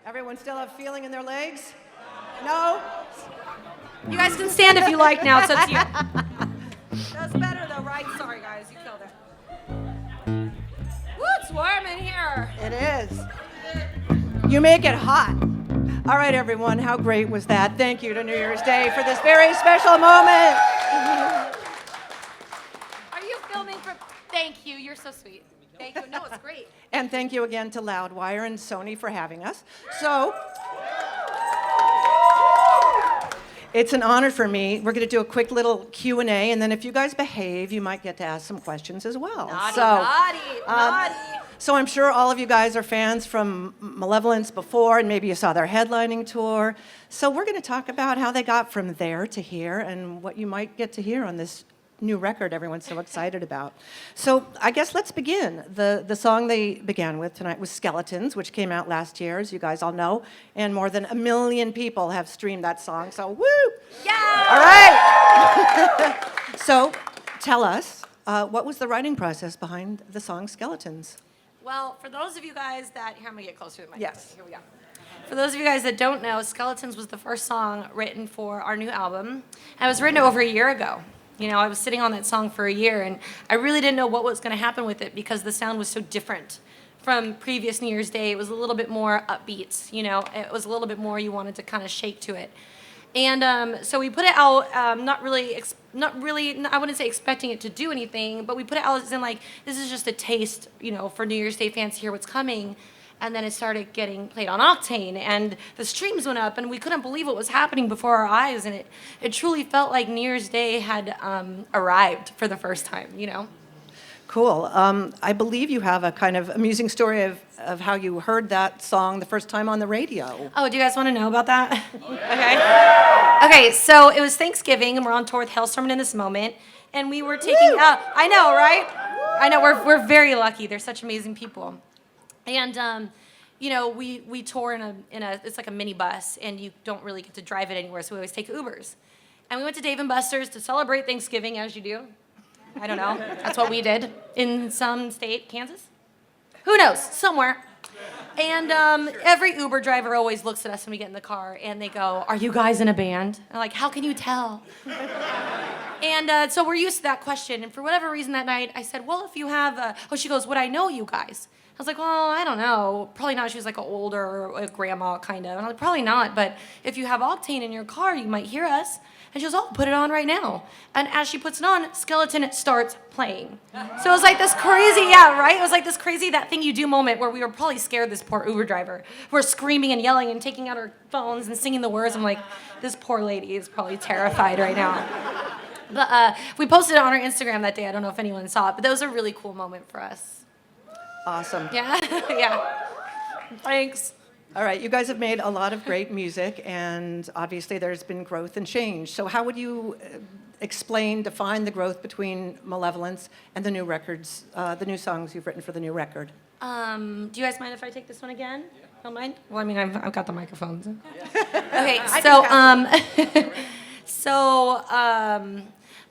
Everyone still have feeling in their legs? No? You guys can stand if you like now. It's up to you. That's better though, right? Sorry guys, you killed it. Woo, it's warm in here. It is. You make it hot. All right, everyone, how great was that? Thank you to New Year's Day for this very special moment. Are you filming for... Thank you. You're so sweet. Thank you. No, it's great. And thank you again to Loudwire and Sony for having us. So, it's an honor for me. We're going to do a quick little Q&A, and then if you guys behave, you might get to ask some questions as well. Naughty. So I'm sure all of you guys are fans from Malevolence before, and maybe you saw their headlining tour. So we're going to talk about how they got from there to here and what you might get to hear on this new record everyone's so excited about. So I guess let's begin. The song they began with tonight was Skeletons, which came out last year, as you guys all know, and more than 1 million people have streamed that song, so woo! Yeah! All right! So tell us, what was the writing process behind the song Skeletons? Well, for those of you guys that... Here, I'm going to get closer to my... Yes. Here we go. For those of you guys that don't know, Skeletons was the first song written for our new album. And it was written over a year ago. You know, I was sitting on that song for a year, and I really didn't know what was going to happen with it because the sound was so different from previous New Year's Day. It was a little bit more upbeat, you know. It was a little bit more you wanted to kind of shake to it. And so we put it out, not really, I wouldn't say expecting it to do anything, but we put it out as in like, this is just a taste, you know, for New Year's Day fans to hear what's coming. And then it started getting played on Octane, and the streams went up, and we couldn't believe what was happening before our eyes, and it truly felt like New Year's Day had arrived for the first time, you know? Cool. I believe you have a kind of amusing story of how you heard that song the first time on the radio. Oh, do you guys want to know about that? Okay, so it was Thanksgiving, and we're on tour with Hailstorm in this moment, and we were taking out, I know, right? I know, we're very lucky. They're such amazing people. And, you know, we tour in a, it's like a mini bus, and you don't really get to drive it anywhere, so we always take Ubers. And we went to Dave & Buster's to celebrate Thanksgiving, as you do. I don't know. That's what we did in some state, Kansas? Who knows? Somewhere. And every Uber driver always looks at us when we get in the car, and they go, "Are you guys in a band?" And I'm like, "How can you tell?" And so we're used to that question. And for whatever reason that night, I said, "Well, if you have..." She goes, "Would I know you guys?" I was like, "Well, I don't know. Probably not." She was like an older a grandma, kind of. And I was like, "Probably not, but if you have Octane in your car, you might hear us." And she goes, "Oh, put it on right now." And as she puts it on, Skeleton starts playing. So it was like this crazy, yeah, right? It was like this crazy, that thing you do moment where we were probably scared, this poor Uber driver. We're screaming and yelling and taking out our phones and singing the words. I'm like, this poor lady is probably terrified right now. But we posted it on our Instagram that day. I don't know if anyone saw it, but that was a really cool moment for us. Awesome. Yeah, yeah. Thanks. All right, you guys have made a lot of great music, and obviously there's been growth and change. So how would you define the growth between Malevolence and the new records, the new songs you've written for the new record? Do you guys mind if I take this one again? Yeah. Don't mind? Well, I mean, I've got the microphones. Yeah. Okay, so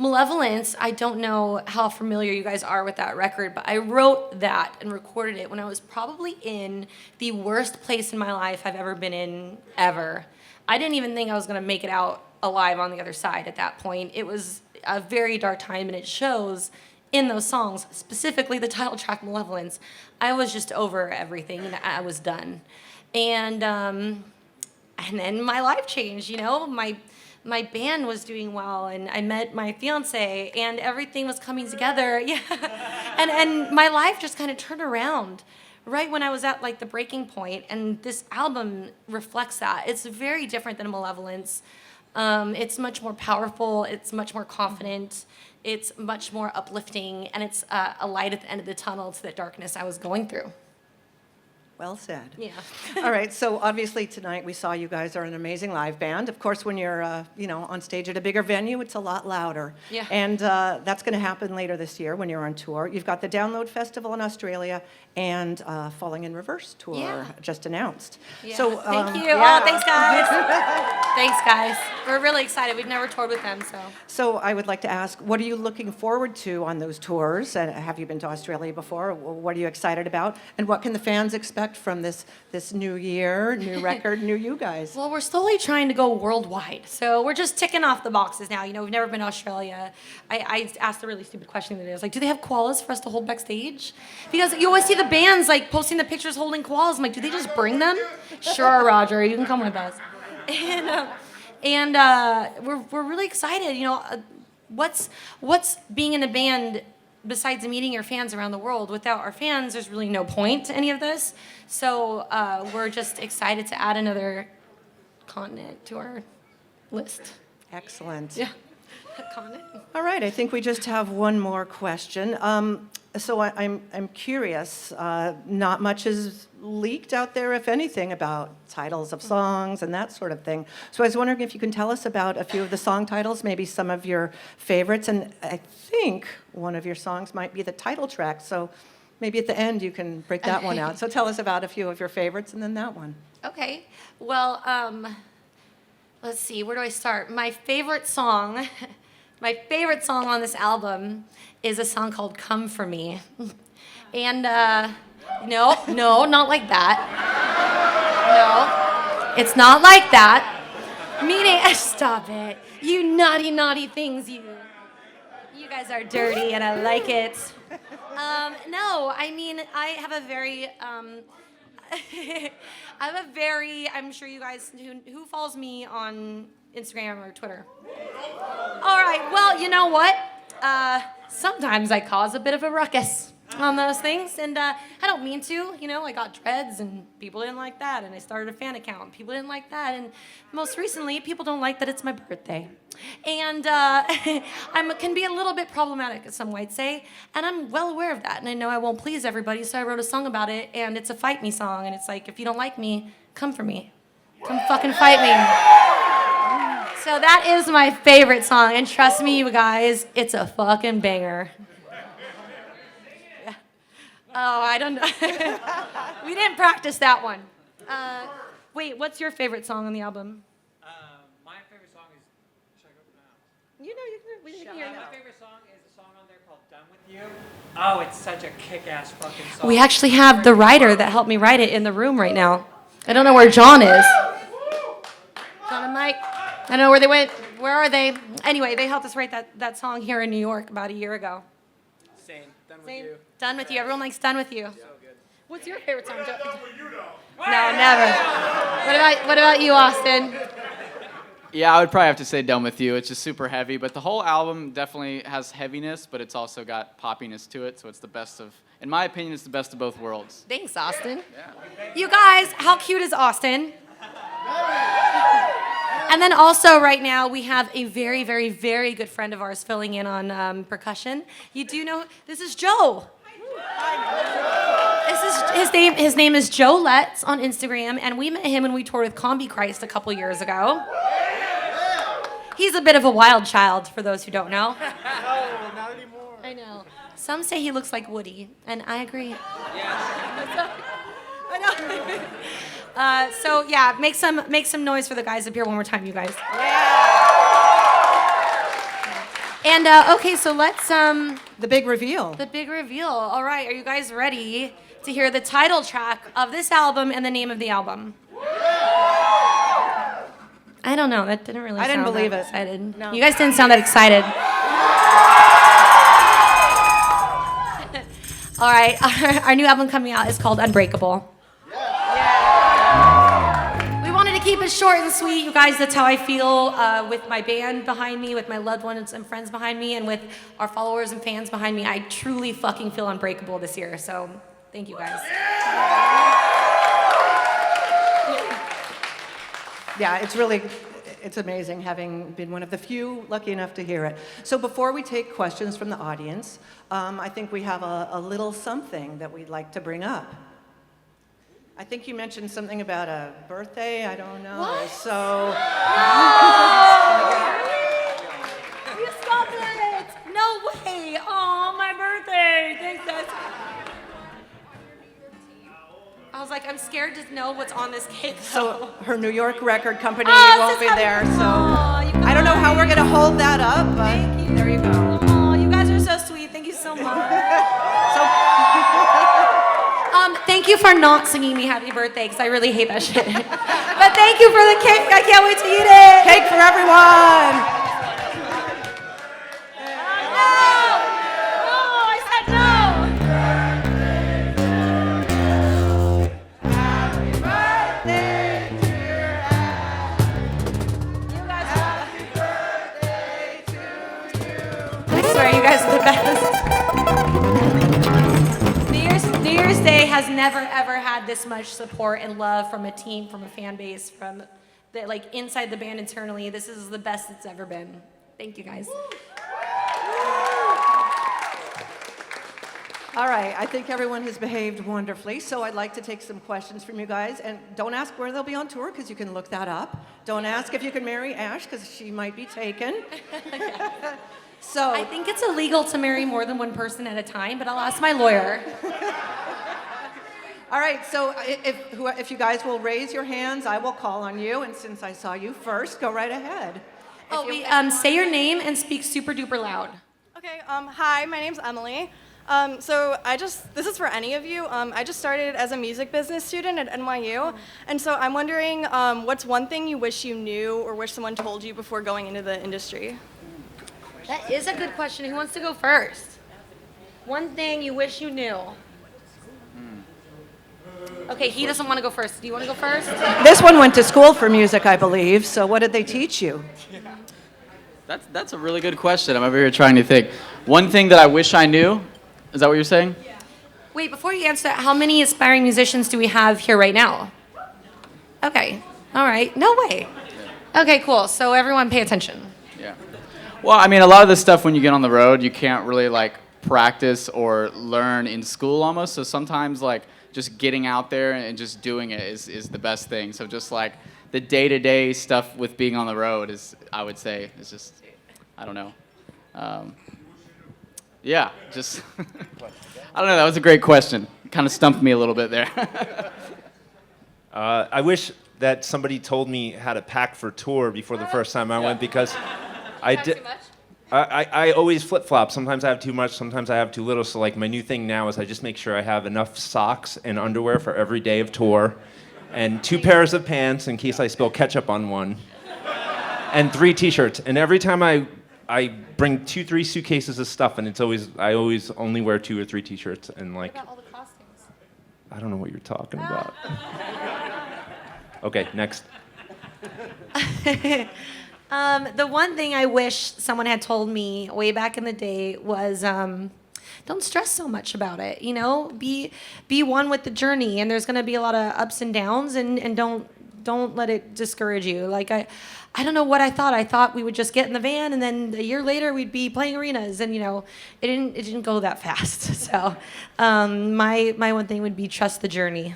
Malevolence, I don't know how familiar you guys are with that record, but I wrote that and recorded it when I was probably in the worst place in my life I've ever been in, ever. I didn't even think I was going to make it out alive on the other side at that point. It was a very dark time, and it shows in those songs, specifically the title track, Malevolence. I was just over everything, and I was done. And then my life changed, you know? My band was doing well, and I met my fiance, and everything was coming together. Yeah, and my life just kind of turned around right when I was at like the breaking point, and this album reflects that. It's very different than Malevolence. It's much more powerful. It's much more confident. It's much more uplifting, and it's a light at the end of the tunnel to the darkness I was going through. Well said. Yeah. All right, so obviously tonight we saw you guys are an amazing live band. Of course, when you're on stage at a bigger venue, it's a lot louder. Yeah. And that's going to happen later this year when you're on tour. You've got the Download Festival in Australia and Falling in Reverse tour just announced. Yeah. So thank you. yeah. Oh, thanks, guys. Thanks, guys. We're really excited. We've never toured with them, so. So I would like to ask, what are you looking forward to on those tours? And have you been to Australia before? What are you excited about? And what can the fans expect expect from this new year, new record, new you guys? Well, we're slowly trying to go worldwide. So we're just ticking off the boxes now. You know, we've never been to Australia. I asked a really stupid question the other day. I was like, do they have koalas for us to hold backstage? Because you always see the bands like posting the pictures holding koalas. I'm like, do they just bring them? Sure, Roger, you can come with us. And we're really excited. You know, what's being in a band besides meeting your fans around the world? Without our fans, there's really no point to any of this. So we're just excited to add another continent to our list. Excellent. Yeah, continent. All right, I think we just have one more question. So I'm curious. Not much is leaked out there, if anything, about titles of songs and that sort of thing. So I was wondering if you can tell us about a few of the song titles, maybe some of your favorites. And I think one of your songs might be the title track. So maybe at the end you can break that one out. So tell us about a few of your favorites and then that one. Okay. Well, let's see. Where do I start? My favorite song on this album is a song called "Come For Me," and no, not like that. No, it's not like that. Meaning, stop it. You naughty, naughty things, you guys are dirty, and I like it. No, I mean, I have a very, I'm sure you guys, who follows me on Instagram or Twitter? All right, well, you know what? Sometimes I cause a bit of a ruckus on those things, and I don't mean to. You know, I got dreads, and people didn't like that, and I started a fan account, and people didn't like that, and most recently, people don't like that it's my birthday. And I can be a little bit problematic, as some might say, and I'm well aware of that, and I know I won't please everybody, so I wrote a song about it, and it's a fight me song, and it's like, if you don't like me, come for me. Come fucking fight me. So that is my favorite song, and trust me, you guys, it's a fucking banger. Yeah. Oh, I don't know. We didn't practice that one. Wait, what's your favorite song on the album? My favorite song is. Should I go now? You know, we can hear My that. favorite song is a song on there called "Done with You." Oh, it's such a kick-ass fucking song. We actually have the writer that helped me write it in the room right now. I don't know where John is. John and Mike. I don't know where they went. Where are they? Anyway, they helped us write that song here in New York about a year ago. Same. Done with you. Done with you. Everyone likes Done with You. So good. What's your favorite song, Joe? Done with you, though. No, never. What about you, Austin? Yeah, I would probably have to say "Done with You." It's just super heavy, but the whole album definitely has heaviness, but it's also got poppiness to it, so it's the best of, in my opinion, it's the best of both worlds. Thanks, Austin. Yeah. You guys, how cute is Austin? And then also right now we have a very, very, very good friend of ours filling in on percussion. You do know this is Joe. His name is Joe Letts on Instagram, and we met him when we toured with Combi Christ a couple years ago. He's a bit of a wild child, for those who don't know. No, not anymore. I know. Some say he looks like Woody, and I agree. Yes. I know. So yeah, make some noise for the guys up here one more time, you guys. And okay, so let's The big reveal. the big reveal. All right, are you guys ready to hear the title track of this album and the name of the album? I don't know. That didn't really. I didn't sound believe that it. Excited. No. You guys didn't sound that excited. All right, our new album coming out is called Unbreakable. We wanted to keep it short and sweet, you guys. That's how I feel with my band behind me, with my loved ones and friends behind me, and with our followers and fans behind me. I truly fucking feel unbreakable this year. So thank you guys. Yeah, it's amazing having been one of the few lucky enough to hear it. So before we take questions from the audience, I think we have a little something that we'd like to bring up. I think you mentioned something about a birthday. I don't know. What? So. You stop it! No way! Oh, my birthday! Thanks, that's. I was like, I'm scared to know what's on this cake. So her New York record company Oh, won't be this is there. So Aw, you I don't know how we're gonna hold that up, but Thank you. there you go. Oh, you guys are so sweet. Thank you so much. So Thank thank you for not singing me happy birthday, because I really hate that shit. But thank you for the cake. I can't wait to eat it. Cake for everyone. I said no. I swear you guys are the best. New Year's Day has never ever had this much support and love from a team, from a fan base, from the, like inside the band internally. This is the best it's ever been. Thank you guys. All right, I think everyone has behaved wonderfully, so I'd like to take some questions from you guys. And don't ask where they'll be on tour, because you can look that up. Don't ask if you can marry Ash, because she might be taken. So I think it's illegal to marry more than one person at a time, but I'll ask my lawyer. all right, so if you guys will raise your hands, I will call on you. And since I saw you first, go right ahead. Oh, wait, say your name and speak super duper loud. Okay, hi, my name's Emily. This is for any of you. I just started as a music business student at NYU, and so I'm wondering, what's one thing you wish you knew or wish someone told you before going into the industry? That is a good question. Who wants to go first? One thing you wish you knew. Okay, he doesn't want to go first. Do you want to go first? This one went to school for music, I believe. So what did they teach you? That's a really good question. I'm over here trying to think. One thing that I wish I knew, is that what you're saying? Wait, before you answer that, how many aspiring musicians do we have here right now? Okay, all right. No way. Okay, cool. So everyone pay attention. Yeah. Well, I mean, a lot of this stuff when you get on the road, you can't really like practice or learn in school almost. So sometimes like just getting out there and just doing it is the best thing. So just like the day-to-day stuff with being on the road is, I would say, is just, I don't know. Yeah, just, I don't know, that was a great question. Kind of stumped me a little bit there. I wish that somebody told me how to pack for tour before the first time I went, because I did. I always flip-flop. Sometimes I have too much, sometimes I have too little. So like my new thing now is I just make sure I have enough socks and underwear for every day of tour, and 2 pairs of pants in case I spill ketchup on one, and 3 t-shirts. And every time I bring 2-3 suitcases of stuff, and I always only wear 2 or 3 t-shirts, and like. What about all the costumes? I don't know what you're talking about. Okay, next. The one thing I wish someone had told me way back in the day was don't stress so much about it. You know, be one with the journey, and there's going to be a lot of ups and downs, and don't let it discourage you. Like I don't know what I thought. I thought we would just get in the van, and then a year later we'd be playing arenas, and you know, it didn't go that fast. So my one thing would be trust the journey.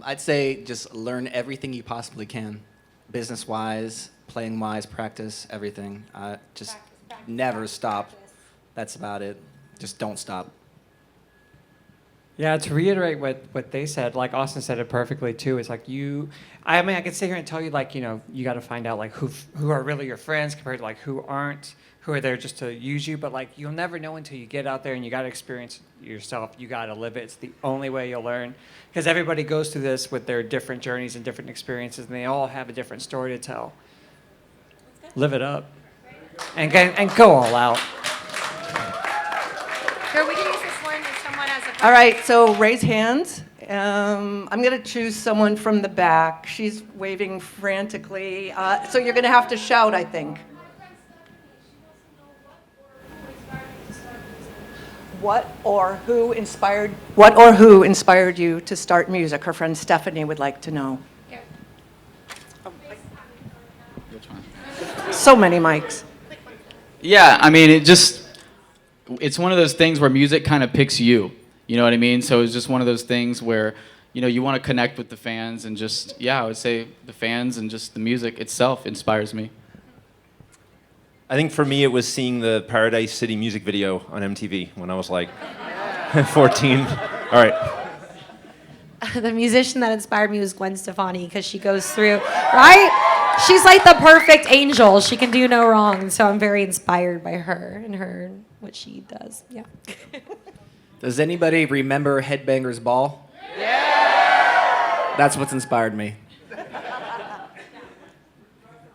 I'd say just learn everything you possibly can, business-wise, playing-wise, practice, everything. Just never stop. That's about it. Just don't stop. Yeah, to reiterate what they said, like Austin said it perfectly too. It's like I mean, I could sit here and tell you like, you know, you got to find out like who are really your friends compared to like who aren't, who are there just to use you. But like you'll never know until you get out there and you got to experience it yourself. You got to live it. It's the only way you'll learn, because everybody goes through this with their different journeys and different experiences, and they all have a different story to tell. Live it up, and go all out. Here, we can use this one if someone has a All right, so raise hands. I'm going to choose someone from the back. She's waving frantically. So you're going to have to shout, I think. What or who inspired you to start music? Her friend Stephanie would like to know. Which one? So many mics. Yeah, I mean, it's one of those things where music kind of picks you. You know what I mean? So it's just one of those things where, you know, you want to connect with the fans, and just, yeah, I would say the fans and just the music itself inspires me. I think for me it was seeing the Paradise City music video on MTV when I was like 14. All right. The musician that inspired me was Gwen Stefani, because she goes through, right? She's like the perfect angel. She can do no wrong. So I'm very inspired by her and what she does. Yeah. Does anybody remember Headbangers Ball? Yeah! That's what's inspired me.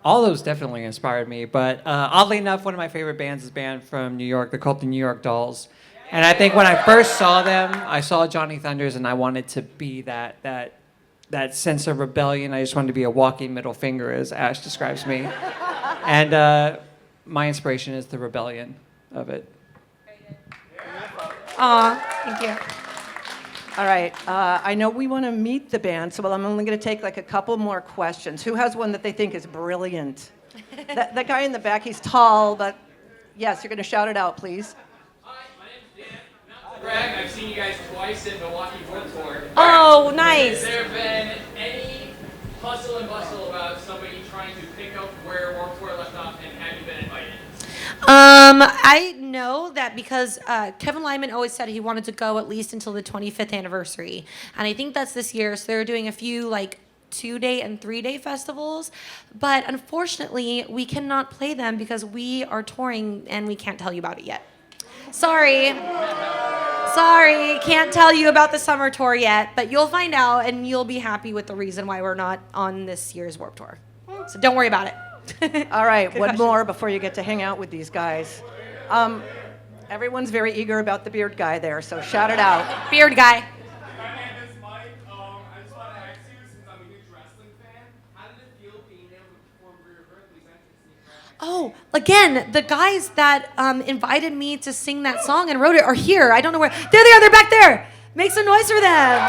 All those definitely inspired me, but oddly enough, one of my favorite bands is a band from New York. They're called the New York Dolls. And I think when I first saw them, I saw Johnny Thunders, and I wanted to be that sense of rebellion. I just wanted to be a walking middle finger, as Ash describes me. And my inspiration is the rebellion of it. Aw, thank you. All right. I know we want to meet the band, so I'm only going to take like a couple more questions. Who has one that they think is brilliant? That guy in the back, he's tall, but yes, you're going to shout it out, please. Hi, my name's Dan. Not to brag, I've seen you guys twice in Milwaukee Warped Tour. Oh, nice. Has there been any hustle and bustle about somebody trying to pick up where Warped Tour left off, and have you been invited? I know that because Kevin Lyman always said he wanted to go at least until the 25th anniversary, and I think that's this year. So they're doing a few like 2-day and 3-day festivals, but unfortunately we cannot play them because we are touring and we can't tell you about it yet. Sorry, can't tell you about the summer tour yet, but you'll find out and you'll be happy with the reason why we're not on this year's Warped Tour. So don't worry about it. All right, Good one question. more before you get to hang out with these guys. Everyone's very eager about the beard guy there, so shout it out. Beard guy. My name is Mike. I just want to ask you, since I'm a huge wrestling fan, how did it feel being able to perform Rhea Ripley's entrance? Oh, again, the guys that invited me to sing that song and wrote it are here. I don't know where. There they are. They're back there. Make some noise for them.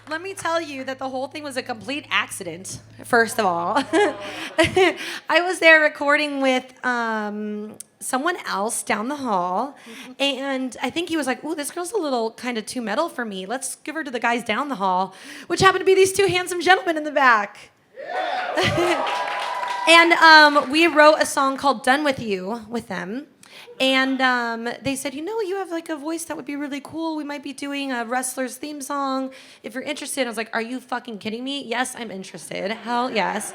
Let me tell you that the whole thing was a complete accident, first of all. I was there recording with someone else down the hall, and I think he was like, ooh, this girl's a little kind of too metal for me. Let's give her to the guys down the hall, which happened to be these two handsome gentlemen in the back. And we wrote a song called Done With You with them. And they said, you have like a voice that would be really cool. We might be doing a wrestler's theme song. If you're interested, I was like, are you fucking kidding me? Yes, I'm interested. Hell yes.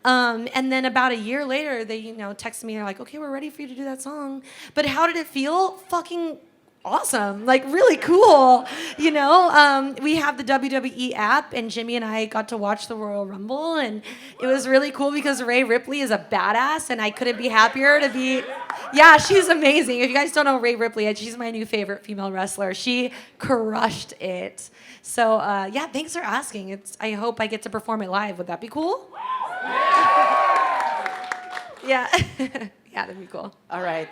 And then about a year later, they, texted me. They're like, okay, we're ready for you to do that song. But how did it feel? Fucking awesome. Like really cool. We have the WWE app, and Jimmy and I got to watch the Royal Rumble, and it was really cool because Rhea Ripley is a badass, and I couldn't be happier to be. Yeah, she's amazing. If you guys don't know Rhea Ripley, she's my new favorite female wrestler. She crushed it. So yeah, thanks for asking. I hope I get to perform it live. Would that be cool? Yeah. Yeah, that'd be cool. All right.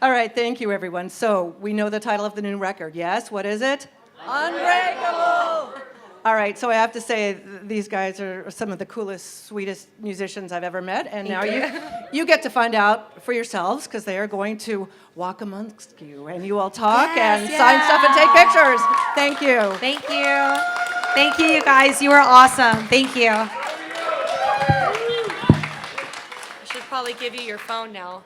All right, thank you, everyone. So we know the title of the new record. Yes, what is it? Unbreakable. All right, so I have to say these guys are some of the coolest, sweetest musicians I've ever met, and now you get to find out for yourselves because they are going to walk amongst you, and you all talk and sign stuff and take pictures. Thank you. Thank you. Thank you, you guys. You are awesome. Thank you. I should probably give you your phone now.